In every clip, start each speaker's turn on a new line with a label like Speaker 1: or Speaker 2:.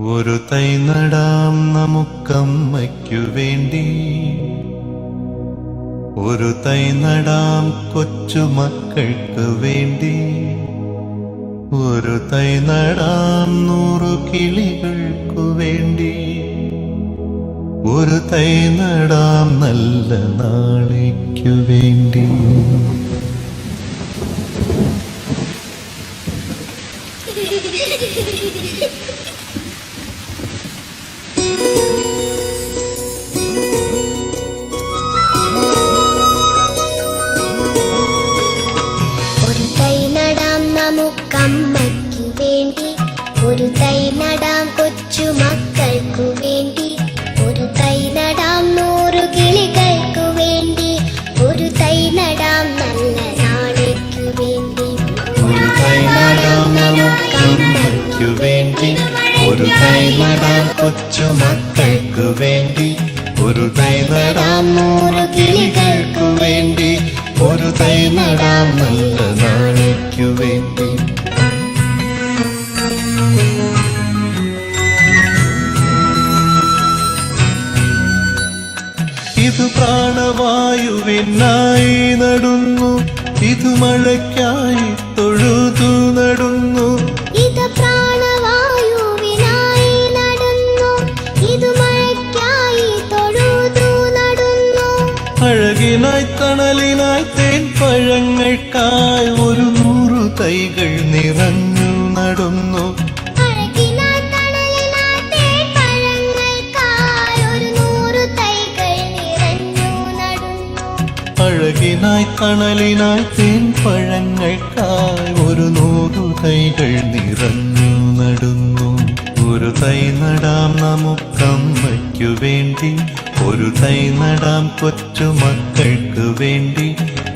Speaker 1: ഒരു തൈ നടാം നമുക്കമ്മയ്ക്കു വേണ്ടി, ഒരു തൈ നടാം കൊച്ചുമക്കൾക്ക് വേണ്ടി, ഒരു തൈ നടാം 100 കിളികൾക്കു വേണ്ടി, ഒരു തൈ നടാം നല്ല നാളേക്കു വേണ്ടി.
Speaker 2: ഒരു തൈ നടാം നമുക്കമ്മയ്ക്കു വേണ്ടി, ഒരു തൈ നടാം കൊച്ചുമക്കൾക്കു വേണ്ടി, ഒരു തൈ നടാം 100 കിളികൾക്കു വേണ്ടി, ഒരു തൈ നടാം നല്ല നാളേക്കു വേണ്ടി.
Speaker 1: ഒരു തൈ നടാം നമുക്കമ്മയ്ക്കു വേണ്ടി, ഒരു തൈ നടാം കൊച്ചുമക്കൾക്കു വേണ്ടി, ഒരു തൈ നടാം 100 കിളികൾക്കു വേണ്ടി, ഒരു തൈ നടാം നല്ല നാളേക്കു വേണ്ടി. ഇത് പ്രാണവായുവിനായി നടുന്നു, ഇത് മഴയ്ക്കായി തൊഴുതു നടുന്നു,
Speaker 2: ഇത് പ്രാണവായുവിനായി നടുന്നു, ഇത് മഴയ്ക്കായി തൊഴുതു നടുന്നു.
Speaker 1: അഴകിനായി തണലിനായി തേൻ പഴങ്ങൾക്കായി 100 തൈകൾ നിറഞ്ഞു നടുന്നു,
Speaker 2: അഴകിനായി തണലിനായി തേൻ പഴങ്ങൾക്കായി 100 തൈകൾ നിറഞ്ഞു നടുന്നു.
Speaker 1: അഴകിനായി തണലിനായി തേൻ പഴങ്ങൾക്കായി 100 തൈകൾ നിറഞ്ഞു നടുന്നു. ഒരു തൈ നടാം നമുക്കമ്മയ്ക്കു വേണ്ടി, ഒരു തൈ നടാം കൊച്ചുമക്കൾക്ക് വേണ്ടി,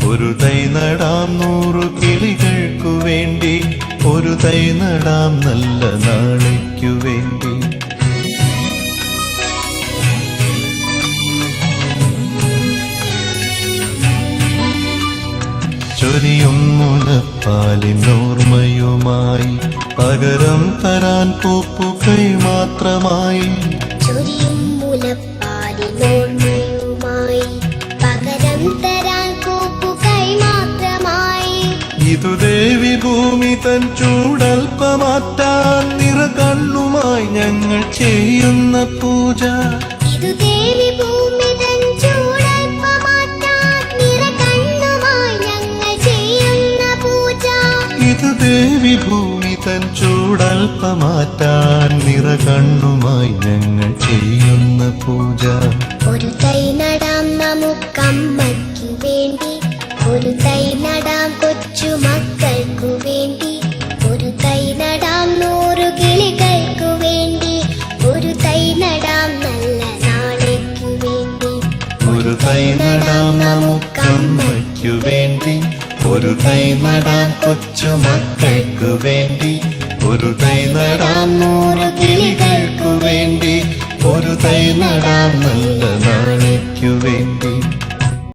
Speaker 1: ഒരു തൈ നടാം 100 കിളികൾക്കു വേണ്ടി, ഒരു തൈ നടാം നല്ല നാളേക്കു വേണ്ടി. ചൊരിയും മുലപ്പാലിനോർമ്മയുമായി പകരം തരാൻ പൂപ്പുകൈ മാത്രമായി,
Speaker 2: ചൊരിയും മുലപ്പാലിനോർമ്മയുമായി പകരം തരാൻ പൂപ്പുകൈ മാത്രമായി.
Speaker 1: ഇതു ദേവി ഭൂമി തൻ ചൂടൽപ്പമാറ്റാൻ നിറകണ്ണുമായി ഞങ്ങൾ ചെയ്യുന്ന പൂജ,
Speaker 2: ഇതു ദേവി ഭൂമി തൻ ചൂടൽപ്പമാറ്റാൻ നിറകണ്ണുമായി ഞങ്ങൾ ചെയ്യുന്ന പൂജ,
Speaker 1: ഇതു ദേവി ഭൂമി തൻ ചൂടൽപ്പമാറ്റാൻ നിറകണ്ണുമായി ഞങ്ങൾ ചെയ്യുന്ന പൂജ.
Speaker 2: ഒരു തൈ നടാം നമുക്കമ്മയ്ക്കു വേണ്ടി, ഒരു തൈ നടാം കൊച്ചുമക്കൾക്കു വേണ്ടി, ഒരു തൈ നടാം 100 കിളികൾക്കു വേണ്ടി, ഒരു തൈ നടാം നല്ല നാളേക്കു വേണ്ടി.
Speaker 1: ഒരു തൈ നടാം നമുക്കമ്മയ്ക്കു വേണ്ടി, ഒരു തൈ നടാം കൊച്ചുമക്കൾക്കു വേണ്ടി, ഒരു തൈ നടാം 100 കിളികൾക്കു വേണ്ടി, ഒരു തൈ നടാം നല്ല നാളേക്കു വേണ്ടി.